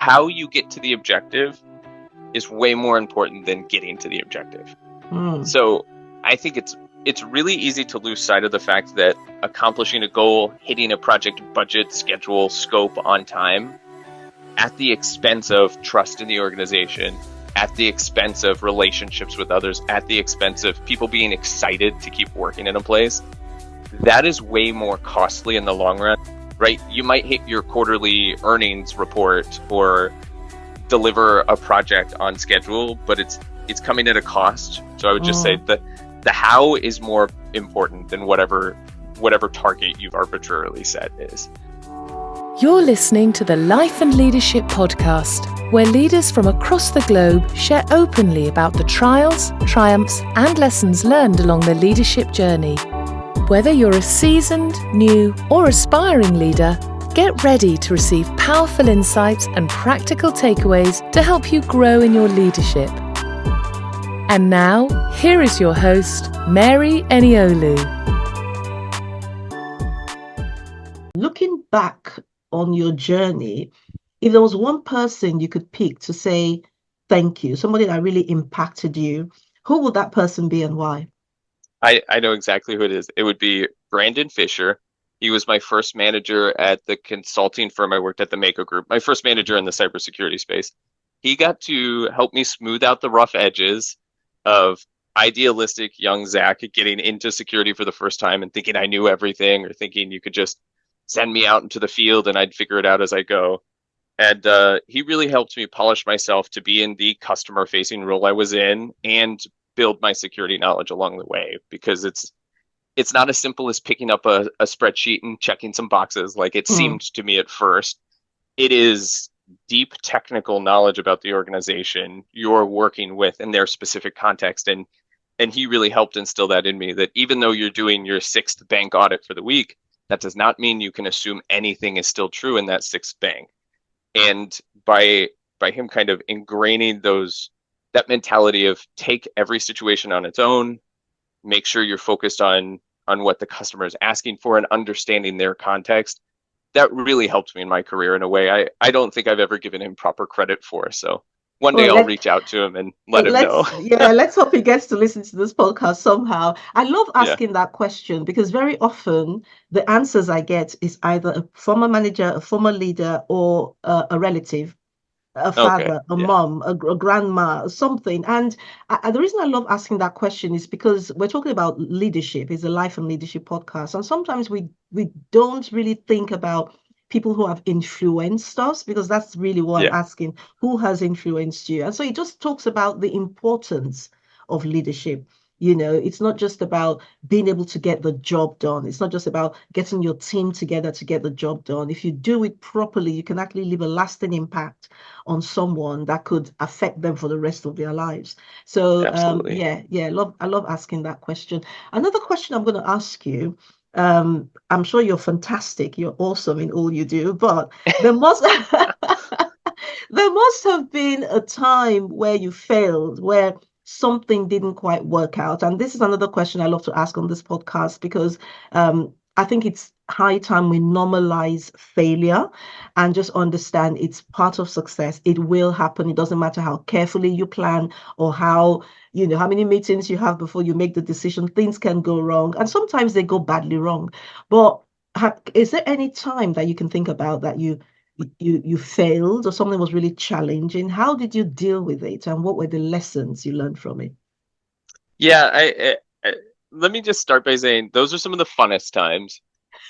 how you get to the objective is way more important than getting to the objective. So I think it's really easy to lose sight of the fact that accomplishing a goal, hitting a project budget, schedule, scope on time, at the expense of trust in the organization, at the expense of relationships with others, at the expense of people being excited to keep working in a place, that is way more costly in the long run, right? You might hit your quarterly earnings report or deliver a project on schedule, but it's coming at a cost. So I would just say that the how is more important than whatever target you've arbitrarily set is. You're listening to the Life and Leadership Podcast, where leaders from across the globe share openly about the trials, triumphs, and lessons learned along the leadership journey. Whether you're a seasoned, new, or aspiring leader, get ready to receive powerful insights and practical takeaways to help you grow in your leadership. And now, here is your host, Mary Eniolu. Looking back on your journey, if there was one person you could pick to say thank you, somebody that really impacted you, who would that person be and why? I know exactly who it is. It would be Brandon Fisher. He was my first manager at the consulting firm I worked at, the Mako Group, my first manager in the cybersecurity space. He got to help me smooth out the rough edges of idealistic young Zach getting into security for the first time and thinking I knew everything, or thinking you could just send me out into the field and I'd figure it out as I go. And he really helped me polish myself to be in the customer facing role I was in and build my security knowledge along the way, because it's not as simple as picking up a spreadsheet and checking some boxes like it seemed to me at first. It is deep technical knowledge about the organization you're working with in their specific context. And he really helped instill that in me, that even though you're doing your 6th bank audit for the week, that does not mean you can assume anything is still true in that 6th bank. And by him kind of ingraining that mentality of take every situation on its own, make sure you're focused on what the customer is asking for and understanding their context, that really helped me in my career in a way I don't think I've ever given him proper credit for. So one day I'll reach out to him and let him know. Yeah, let's hope he gets to listen to this podcast somehow. I love asking that question, because very often the answers I get is either a former manager, a former leader, or a relative, a father, a mom, a grandma, something. And the reason I love asking that question is because we're talking about leadership. It's a Life and Leadership podcast. And sometimes we don't really think about people who have influenced us, because that's really what I'm asking. Who has influenced you? And so it just talks about the importance of leadership. You know, it's not just about being able to get the job done. It's not just about getting your team together to get the job done. If you do it properly, you can actually leave a lasting impact on someone that could affect them for the rest of their lives. So, I love asking that question. Another question I'm going to ask you, I'm sure you're fantastic. You're awesome in all you do, but there must there must have been a time where you failed, where something didn't quite work out. And this is another question I love to ask on this podcast, because I think it's high time we normalize failure and just understand it's part of success. It will happen. It doesn't matter how carefully you plan or how many meetings you have before you make the decision. Things can go wrong, and sometimes they go badly wrong. But is there any time that you can think about that you failed or something was really challenging? How did you deal with it, and what were the lessons you learned from it? Yeah, let me just start by saying those are some of the funnest times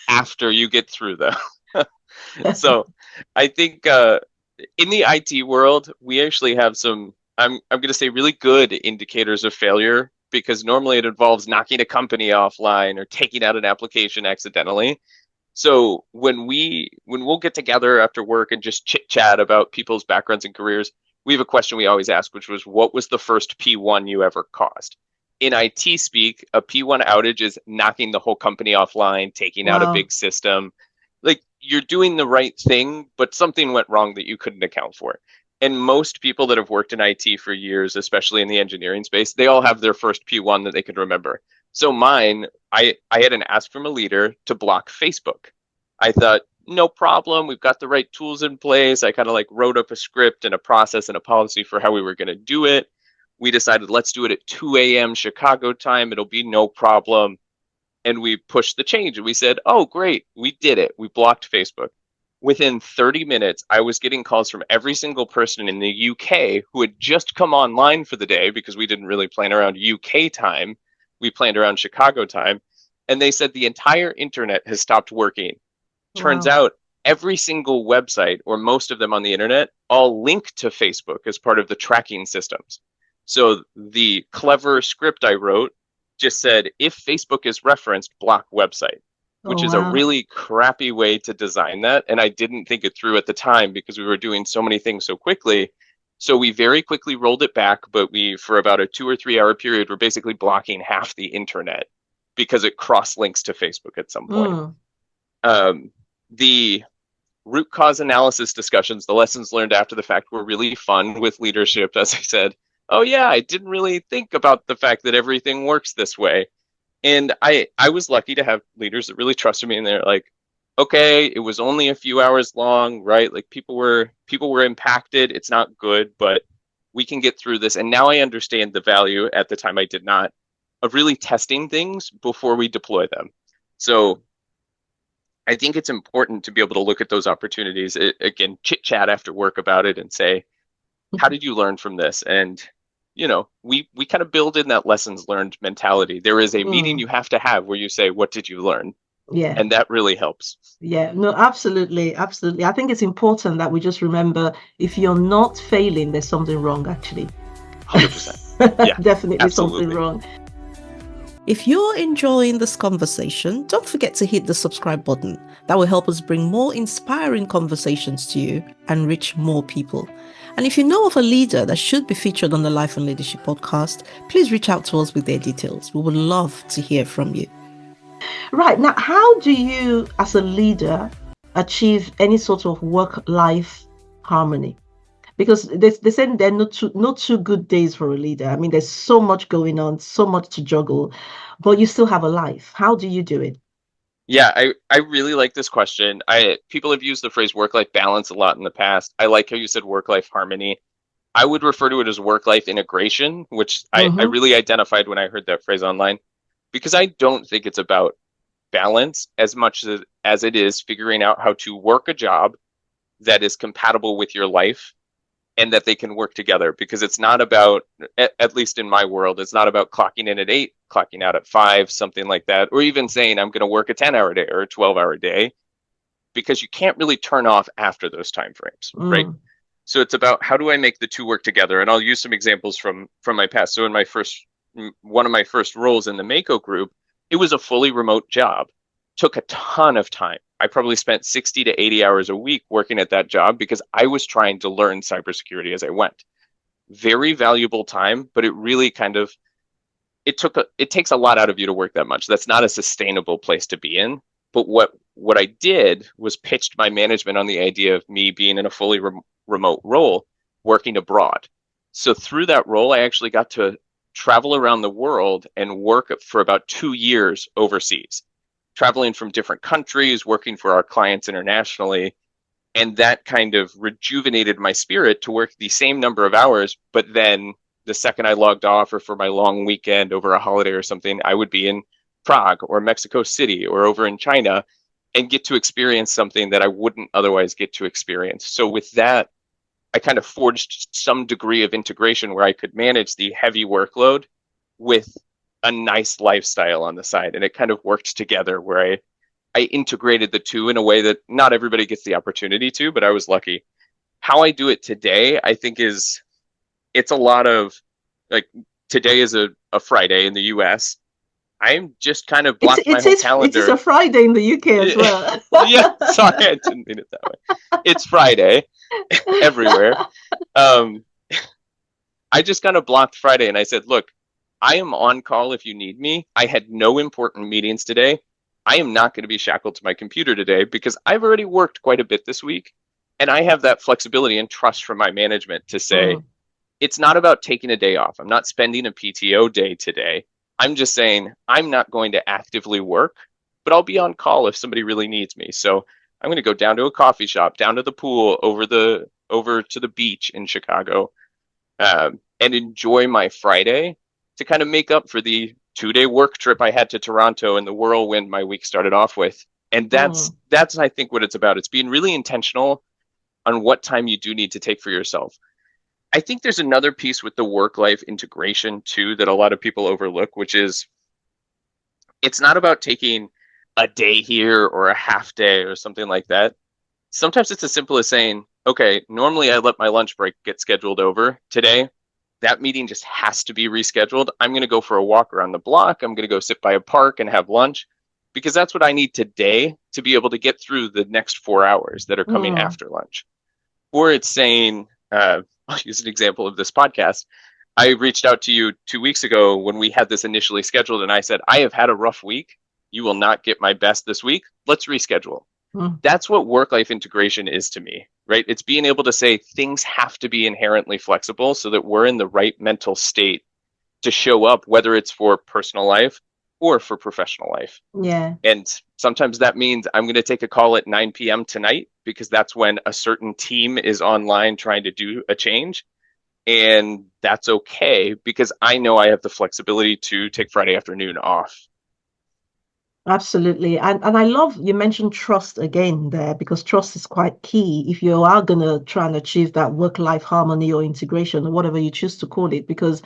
after you get through them. So I think in the IT world, we actually have some, I'm going to say, really good indicators of failure, because normally it involves knocking a company offline or taking out an application accidentally. So when we'll get together after work and just chit chat about people's backgrounds and careers, we have a question we always ask, which was, what was the first P1 you ever caused? In IT speak, a P1 outage is knocking the whole company offline, taking out a big system. Like, you're doing the right thing, but something went wrong that you couldn't account for. And most people that have worked in IT for years, especially in the engineering space, they all have their first P1 that they can remember. So mine, I had an ask from a leader to block Facebook. I thought, no problem. We've got the right tools in place. I kind of like wrote up a script and a process and a policy for how we were going to do it. We decided let's do it at 2 a.m. Chicago time. It'll be no problem. And we pushed the change and we said, oh, great, we did it. We blocked Facebook. Within 30 minutes, I was getting calls from every single person in the UK who had just come online for the day because we didn't really plan around UK time. We planned around Chicago time. And they said the entire internet has stopped working. Turns Wow. out every single website, or most of them on the internet, all link to Facebook as part of the tracking systems. So the clever script I wrote just said, if Facebook is referenced, block website, Oh, which is a wow. really crappy way to design that. And I didn't think it through at the time because we were doing so many things so quickly. So we very quickly rolled it back, but we, for about a 2 or 3 hour period, were basically blocking half the internet because it cross links to Facebook at some point. Mm. Um, the root cause analysis discussions, the lessons learned after the fact, were really fun with leadership. As I said, oh yeah, I didn't really think about the fact that everything works this way. And I was lucky to have leaders that really trusted me, and they're like, okay, it was only a few hours long, right? Like people were impacted. It's not good, but we can get through this. And now I understand the value, at the time I did not, of really testing things before we deploy them. So I think it's important to be able to look at those opportunities, again, chit chat after work about it and say, how did you learn from this? And, we kind of build in that lessons learned mentality. There is a meeting Mm. you have to have where you say, what did you learn? Yeah. And that really helps. Yeah, no, absolutely, absolutely. I think it's important that we just remember if you're not failing, there's something wrong, actually. 100%. Yeah, Definitely something absolutely. wrong. If you're enjoying this conversation, don't forget to hit the subscribe button. That will help us bring more inspiring conversations to you and reach more people. And if you know of a leader that should be featured on the Life and Leadership podcast, please reach out to us with their details. We would love to hear from you. Right. Now, how do you, as a leader, achieve any sort of work-life harmony? Because they say there are no two good days for a leader. I mean, there's so much going on, so much to juggle, but you still have a life. How do you do it? Yeah, I really like this question. People have used the phrase work-life balance a lot in the past. I like how you said work-life harmony. I would refer to it as work-life integration, which I Mm-hmm. really identified when I heard that phrase online, because I don't think it's about balance as much as it is figuring out how to work a job that is compatible with your life and that they can work together, because it's not about, at least in my world, it's not about clocking in at 8, clocking out at 5, something like that, or even saying I'm going to work a 10-hour day or a 12-hour day, because you can't really turn off after those time frames, right? Mm. So it's about how do I make the two work together? And I'll use some examples from my past. So in my first one of my first roles in the Mako group, it was a fully remote job. Took a ton of time. I probably spent 60 to 80 hours a week working at that job because I was trying to learn cybersecurity as I went. Very valuable time, but it really kind of it takes a lot out of you to work that much. That's not a sustainable place to be in. But what I did was pitched my management on the idea of me being in a fully remote role, working abroad. So through that role, I actually got to travel around the world and work for about 2 years overseas, traveling from different countries, working for our clients internationally. And that kind of rejuvenated my spirit to work the same number of hours. But then the second I logged off, or for my long weekend over a holiday or something, I would be in Prague or Mexico City or over in China and get to experience something that I wouldn't otherwise get to experience. So with that, I kind of forged some degree of integration where I could manage the heavy workload with a nice lifestyle on the side. And it kind of worked together where I integrated the two in a way that not everybody gets the opportunity to, but I was lucky. How I do it today, I think it's a lot of like, today is a Friday in the US. I'm just kind of It's blocked my it whole is it is a calendar. Friday in the UK as well. Yeah, sorry, I didn't mean it that way. It's Friday everywhere. Um, I just kind of blocked Friday and I said, look, I am on call if you need me. I had no important meetings today. I am not going to be shackled to my computer today because I've already worked quite a bit this week. And I have that flexibility and trust from my management to say, Mm. it's not about taking a day off. I'm not spending a PTO day today. I'm just saying I'm not going to actively work, but I'll be on call if somebody really needs me. So I'm going to go down to a coffee shop, down to the pool, over to the beach in Chicago, and enjoy my Friday to kind of make up for the 2-day work trip I had to Toronto and the whirlwind my week started off with. And Mm. that's I think what it's about. It's being really intentional on what time you do need to take for yourself. I think there's another piece with the work life integration too that a lot of people overlook, which is it's not about taking a day here or a half day or something like that. Sometimes it's as simple as saying, okay, normally I let my lunch break get scheduled over. Today, that meeting just has to be rescheduled. I'm going to go for a walk around the block. I'm going to go sit by a park and have lunch because that's what I need today to be able to get through the next 4 hours that are coming Mm. after lunch. Or it's saying, I'll use an example of this podcast. I reached out to you 2 weeks ago when we had this initially scheduled, and I said, I have had a rough week. You will not get my best this week. Let's reschedule. Mm. That's what work life integration is to me, right? It's being able to say things have to be inherently flexible so that we're in the right mental state to show up, whether it's for personal life or for professional life. Yeah. And sometimes that means I'm going to take a call at 9 p.m. tonight because that's when a certain team is online trying to do a change. And that's okay because I know I have the flexibility to take Friday afternoon off. Absolutely. And I love you mentioned trust again there because trust is quite key if you are gonna try and achieve that work-life harmony or integration or whatever you choose to call it, because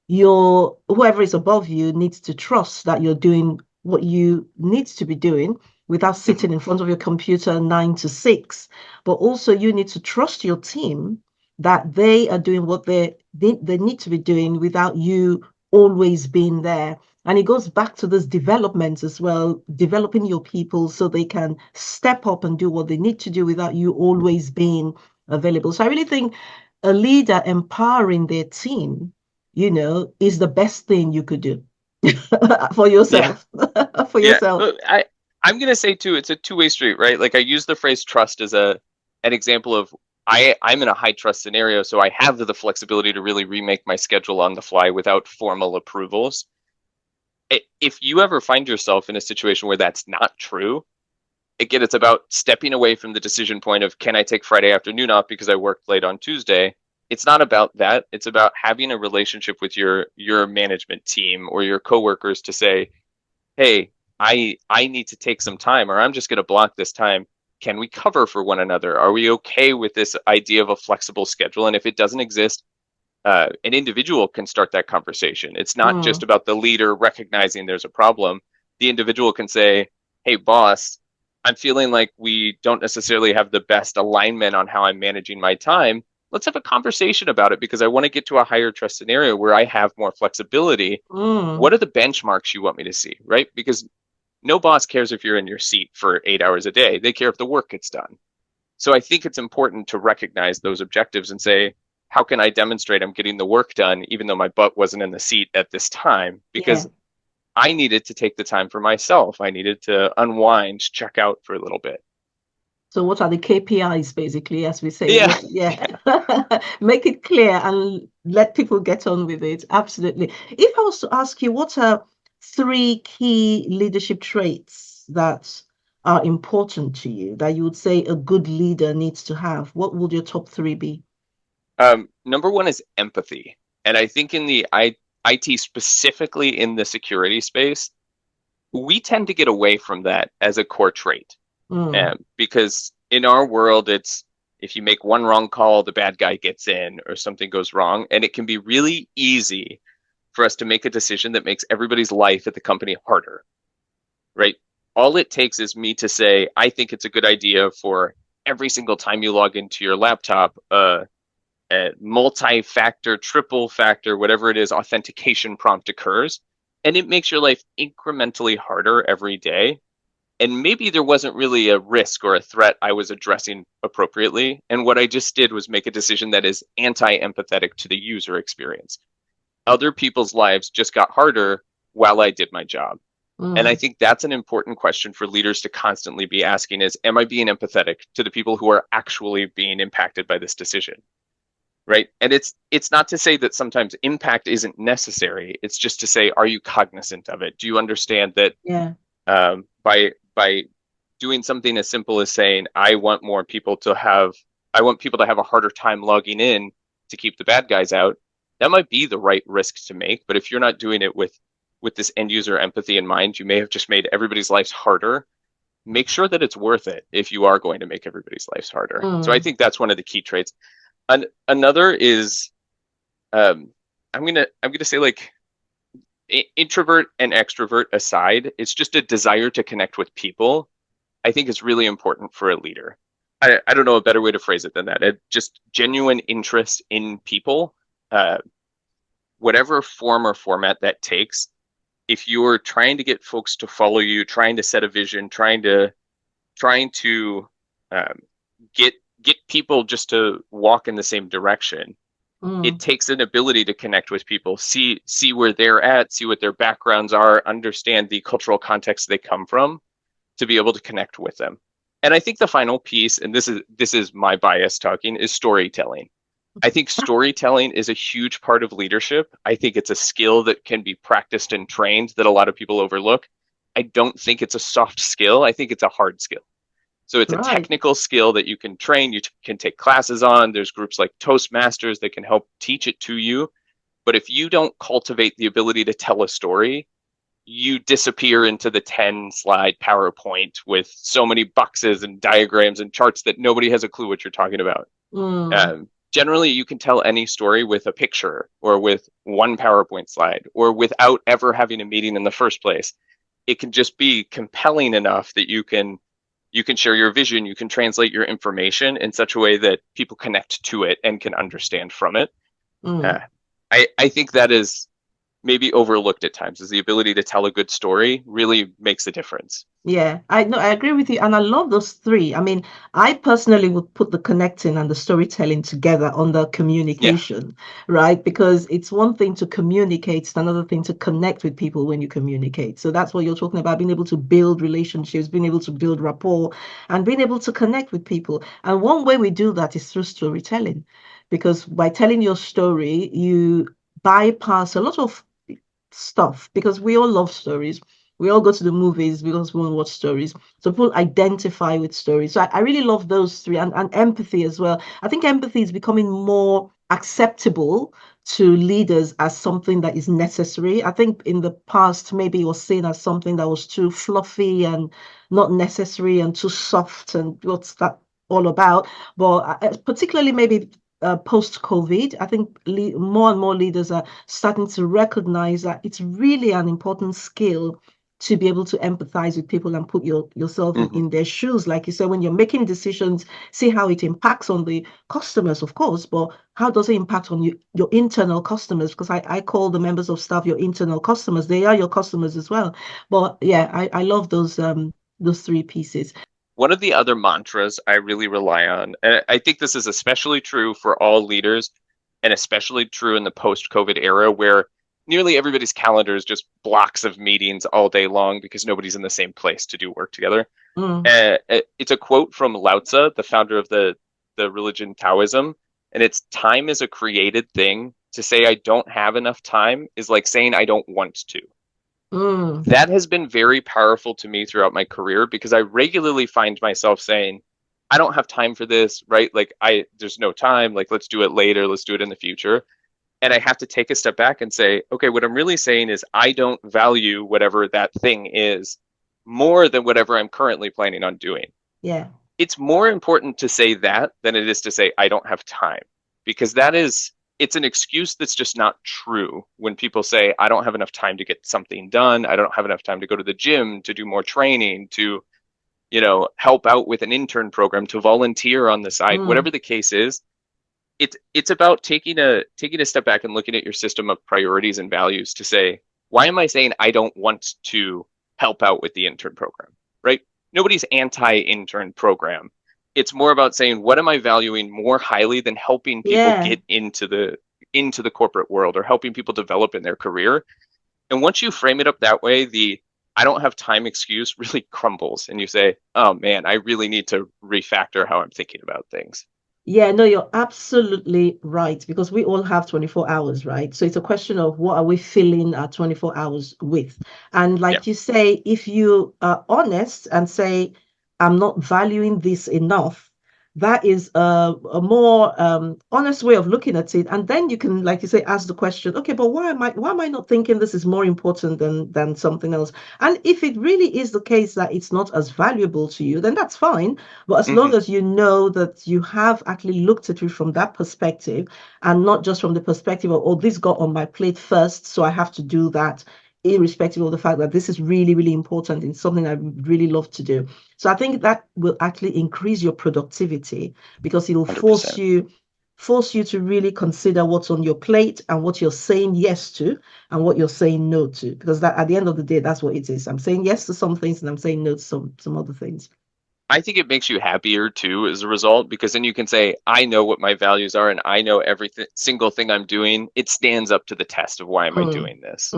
your whoever is above you needs to trust that you're doing what you need to be doing without Mhm. sitting in front of your computer 9 to 6. But also you need to trust your team that they are doing what they need to be doing without you always being there. And it goes back to this development as well, developing your people so they can step up and do what they need to do without you always being available. So I really think a leader empowering their team, is the best thing you could do for Yeah. yourself. For Yeah. yourself. I'm gonna say too, it's a two-way street, right? Like I use the phrase trust as an example of I'm in a high trust scenario, so I have the flexibility to really remake my schedule on the fly without formal approvals. If you ever find yourself in a situation where that's not true, again, it's about stepping away from the decision point of can I take Friday afternoon off because I worked late on Tuesday. It's not about that. It's about having a relationship with your management team or your coworkers to say, hey, I need to take some time or I'm just going to block this time. Can we cover for one another? Are we okay with this idea of a flexible schedule? And if it doesn't exist, an individual can start that conversation. It's not just Mm, about the leader recognizing there's a problem. The individual can say, hey, boss, I'm feeling like we don't necessarily have the best alignment on how I'm managing my time. Let's have a conversation about it because I want to get to a higher trust scenario where I have more flexibility. What mm, are the benchmarks you want me to see, right? Because no boss cares if you're in your seat for 8 hours a day. They care if the work gets done. So I think it's important to recognize those objectives and say, how can I demonstrate I'm getting the work done even though my butt wasn't in the seat at this time? yeah. Because I needed to take the time for myself. I needed to unwind, check out for a little bit. So what are the KPIs basically, as we say? Yeah. What, yeah. Make it clear and let people get on with it. Absolutely. If I was to ask you, what are three key leadership traits that are important to you that you would say a good leader needs to have? What would your top three be? Number one is empathy. And I think in the IT, specifically in the security space, we tend to get away from that as a core trait. Mm, Because in our world, it's if you make one wrong call, the bad guy gets in or something goes wrong. And it can be really easy for us to make a decision that makes everybody's life at the company harder, right? All it takes is me to say, I think it's a good idea for every single time you log into your laptop, a multi-factor, triple factor, whatever it is, authentication prompt occurs. And it makes your life incrementally harder every day. And maybe there wasn't really a risk or a threat I was addressing appropriately. And what I just did was make a decision that is anti empathetic to the user experience. Other people's lives just got harder while I did my job. And I mm, think that's an important question for leaders to constantly be asking is, am I being empathetic to the people who are actually being impacted by this decision? Right. And it's not to say that sometimes impact isn't necessary. It's just to say, are you cognizant of it? Do you understand that yeah. by doing something as simple as saying, I want people to have a harder time logging in to keep the bad guys out. That might be the right risk to make, but if you're not doing it with this end user empathy in mind, you may have just made everybody's lives harder. Make sure that it's worth it if you are going to make everybody's lives harder. So I think that's one of the key traits. Another is, I'm gonna say, like, introvert and extrovert aside, it's just a desire to connect with people. I think is really important for a leader. I don't know a better way to phrase it than that. Just genuine interest in people, whatever form or format that takes. If you're trying to get folks to follow you, trying to set a vision, trying to um, get people just to walk in the same direction, it takes an ability to connect with people, see where they're at, see what their backgrounds are, understand the cultural context they come from, to be able to connect with them. And I think the final piece, and this is my bias talking, is storytelling. I think storytelling is a huge part of leadership. I think it's a skill that can be practiced and trained that a lot of people overlook. I don't think it's a soft skill. I think it's a hard skill. So it's a technical skill that you can train, you can take classes on. There's groups like Toastmasters that can help teach it to you. But if you don't cultivate the ability to tell a story, you disappear into the 10-slide PowerPoint with so many boxes and diagrams and charts that nobody has a clue what you're talking about. Generally, you can tell any story with a picture or with one PowerPoint slide or without ever having a meeting in the first place. It can just be compelling enough that you can share your vision, you can translate your information in such a way that people connect to it and can understand from it. I think that is maybe overlooked at times, is the ability to tell a good story really makes a difference. Yeah, I agree with you. And I love those three. I mean, I personally would put the connecting and the storytelling together under communication, right? Because it's one thing to communicate, it's another thing to connect with people when you communicate. So that's what you're talking about, being able to build relationships, being able to build rapport, and being able to connect with people. And one way we do that is through storytelling, because by telling your story, you bypass a lot of stuff, because we all love stories. We all go to the movies because we want to watch stories. So people identify with stories. So I really love those three, and empathy as well. I think empathy is becoming more acceptable to leaders as something that is necessary. I think in the past, maybe it was seen as something that was too fluffy and not necessary and too soft. And what's that all about? But particularly maybe post-COVID, I think more and more leaders are starting to recognize that it's really an important skill to be able to empathize with people and put yourself in their shoes. Like you said, when you're making decisions, see how it impacts on the customers, of course, but how does it impact on your internal customers? Because I call the members of staff your internal customers. They are your customers as well. But yeah, I love those three pieces. One of the other mantras I really rely on, and I think this is especially true for all leaders and especially true in the post-COVID era, where nearly everybody's calendar is just blocks of meetings all day long because nobody's in the same place to do work together. It's a quote from Lao Tzu, the founder of the religion Taoism, and it's, time is a created thing. To say I don't have enough time is like saying I don't want to. That has been very powerful to me throughout my career, because I regularly find myself saying, I don't have time for this, right? Like, there's no time, like, let's do it later, let's do it in the future. And I have to take a step back and say, okay, what I'm really saying is I don't value whatever that thing is more than whatever I'm currently planning on doing. Yeah. It's more important to say that than it is to say I don't have time, because it's an excuse that's just not true. When people say, I don't have enough time to get something done, I don't have enough time to go to the gym, to do more training, to, help out with an intern program, to volunteer on the side, whatever the case is, it's about taking a step back and looking at your system of priorities and values to say, why am I saying I don't want to help out with the intern program, right? Nobody's anti-intern program. It's more about saying, what am I valuing more highly than helping people get into the corporate world or helping people develop in their career? And once you frame it up that way, the I don't have time excuse really crumbles, and you say, oh man, I really need to refactor how I'm thinking about things. Yeah, no, you're absolutely right, because we all have 24 hours, right? So it's a question of what are we filling our 24 hours with? And like you say, if you are honest and say, I'm not valuing this enough. That is a more honest way of looking at it. And then you can, like you say, ask the question, okay, but why am I not thinking this is more important than something else? And if it really is the case that it's not as valuable to you, then that's fine. But as long Hmm. as you know that you have actually looked at it from that perspective and not just from the perspective of, oh, this got on my plate first, so I have to do that, irrespective of the fact that this is really, really important and something I really love to do. So I think that will actually increase your productivity because it will 100%. force you to really consider what's on your plate and what you're saying yes to and what you're saying no to. Because that at the end of the day, that's what it is. I'm saying yes to some things and I'm saying no to some other things. I think it makes you happier too as a result, because then you can say, I know what my values are and I know every single thing I'm doing. It stands up to the test of why am I Mm, doing this?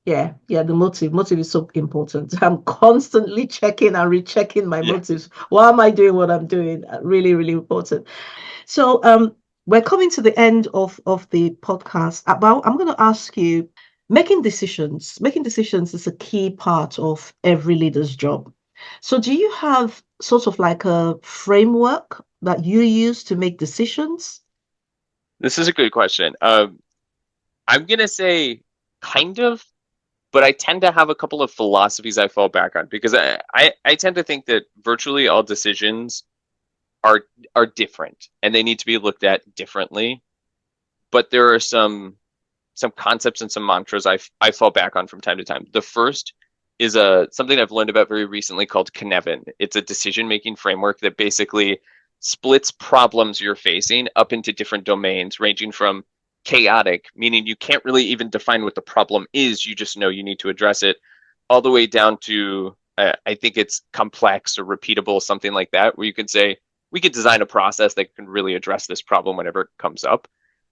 yeah, yeah. The motive is so important. I'm constantly checking and rechecking my Yeah. motives. Why am I doing what I'm doing? Really, really important. So we're coming to the end of the podcast. About I'm going to ask you, making decisions. Making decisions is a key part of every leader's job. So do you have sort of like a framework that you use to make decisions? This is a good question. I'm going to say kind of, but I tend to have a couple of philosophies I fall back on because I tend to think that virtually all decisions are are different and they need to be looked at differently. But there are some concepts and some mantras I fall back on from time to time. The first is something I've learned about very recently called Cynefin. It's a decision making framework that basically splits problems you're facing up into different domains, ranging from chaotic, meaning you can't really even define what the problem is, you just know you need to address it, all the way down to I think it's complex or repeatable, something like that, where you can say we could design a process that can really address this problem whenever it comes up.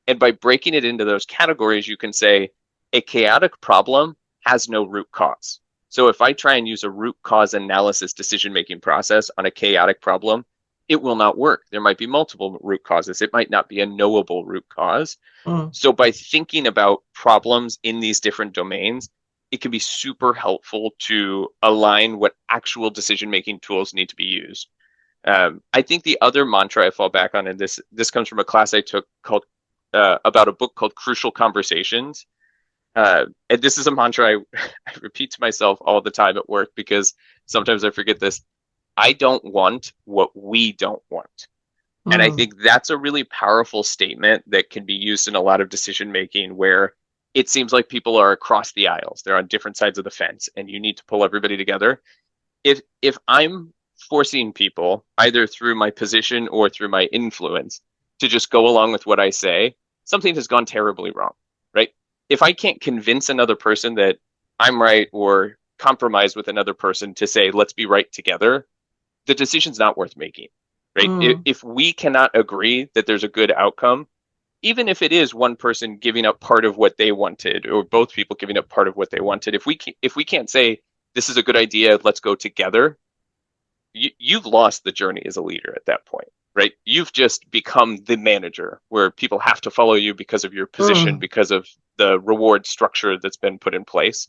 And by breaking it into those categories, you can say a chaotic problem has no root cause. So if I try and use a root cause analysis decision making process on a chaotic problem, it will not work. There might be multiple root causes. It might not be a knowable root cause. Mm, So by thinking about problems in these different domains, it can be super helpful to align what actual decision making tools need to be used. I think the other mantra I fall back on, and this comes from a class I took called about a book called Crucial Conversations. And this is a mantra I repeat to myself all the time at work because sometimes I forget this. I don't want what we don't want. And I mm, think that's a really powerful statement that can be used in a lot of decision making where it seems like people are across the aisles. They're on different sides of the fence and you need to pull everybody together. If I'm forcing people either through my position or through my influence to just go along with what I say, something has gone terribly wrong, right? If I can't convince another person that I'm right or compromise with another person to say let's be right together, the decision's not worth making, right? if, mm, if we cannot agree that there's a good outcome, even if it is one person giving up part of what they wanted or both people giving up part of what they wanted, if we can't say this is a good idea, let's go together, you've lost the journey as a leader at that point, right? You've just become the manager where people have to follow you because of your position, mm, because of the reward structure that's been put in place.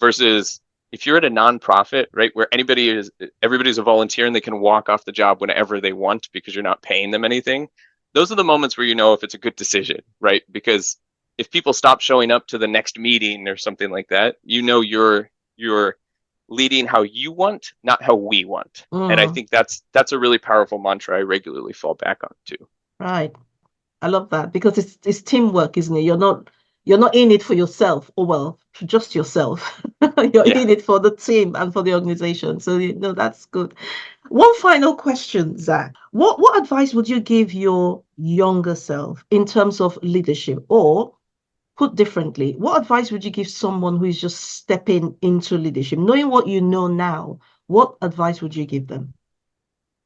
Versus if you're at a nonprofit, right, where everybody's a volunteer and they can walk off the job whenever they want because you're not paying them anything. Those are the moments where you know if it's a good decision, right? Because if people stop showing up to the next meeting or something like that, you know you're leading how you want, not how we want. And I mm. think that's a really powerful mantra I regularly fall back on too. Right. I love that because it's teamwork, isn't it? You're not in it for yourself, or well, for just yourself. You're Yeah. in it for the team and for the organization. So that's good. One final question, Zach. What advice would you give your younger self in terms of leadership? Or put differently, what advice would you give someone who is just stepping into leadership, knowing what you know now? What advice would you give them?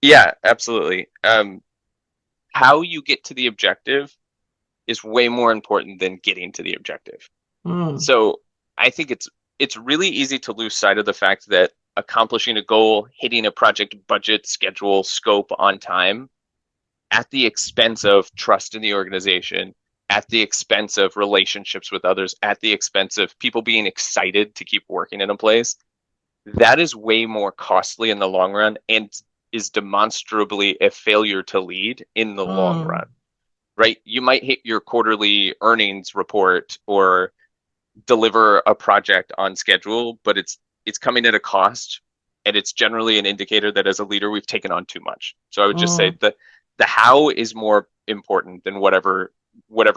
Yeah, absolutely. How you get to the objective is way more important than getting to the objective. Mm, So I think it's really easy to lose sight of the fact that accomplishing a goal, hitting a project budget, schedule, scope on time at the expense of trust in the organization, at the expense of relationships with others, at the expense of people being excited to keep working in a place, that is way more costly in the long run and is demonstrably a failure to lead in the long Mm, run, right? You might hit your quarterly earnings report or deliver a project on schedule, but it's coming at a cost, and it's generally an indicator that as a leader we've taken on too much. So I would just say mm. that the how is more important than whatever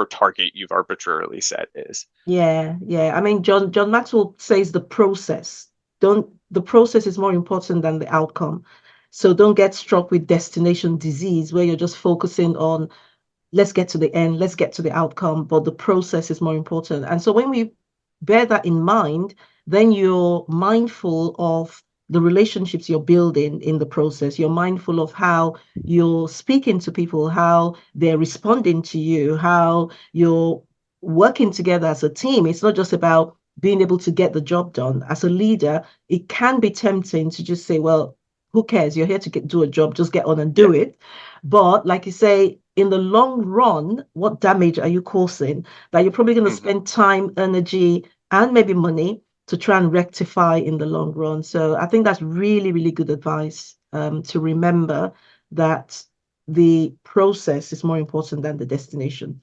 target you've arbitrarily set is. Yeah, yeah. I mean, John Maxwell says the process is more important than the outcome. So don't get struck with destination disease where you're just focusing on let's get to the end, let's get to the outcome, but the process is more important. And so when we bear that in mind, then you're mindful of the relationships you're building in the process. You're mindful of how you're speaking to people, how they're responding to you, how you're working together as a team. It's not just about being able to get the job done. As a leader, it can be tempting to just say, well, who cares? You're here to do a job, just get on and Yeah. do it. But like you say, in the long run, what damage are you causing that you're probably going to Hmm. spend time, energy, and maybe money to try and rectify in the long run? So I think that's really, really good advice to remember that the process is more important than the destination.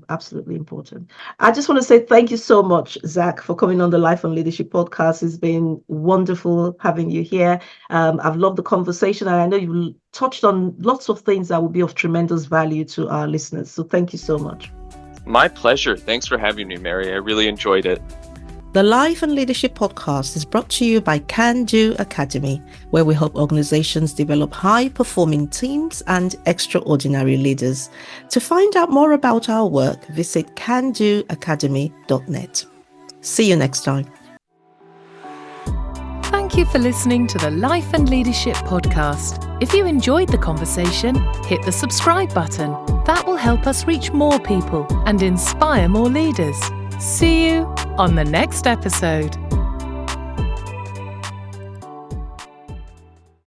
Absolutely important. I just want to say thank you so much, Zach, for coming on the Life and Leadership podcast. It's been wonderful having you here. I've loved the conversation, and I know you've touched on lots of things that will be of tremendous value to our listeners. So thank you so much. My pleasure. Thanks for having me, Mary. I really enjoyed it. The Life and Leadership podcast is brought to you by Can Do Academy, where we help organizations develop high-performing teams and extraordinary leaders. To find out more about our work, visit candoacademy.net. See you next time. Thank you for listening to the Life and Leadership podcast. If you enjoyed the conversation, hit the subscribe button. That will help us reach more people and inspire more leaders. See you on the next episode.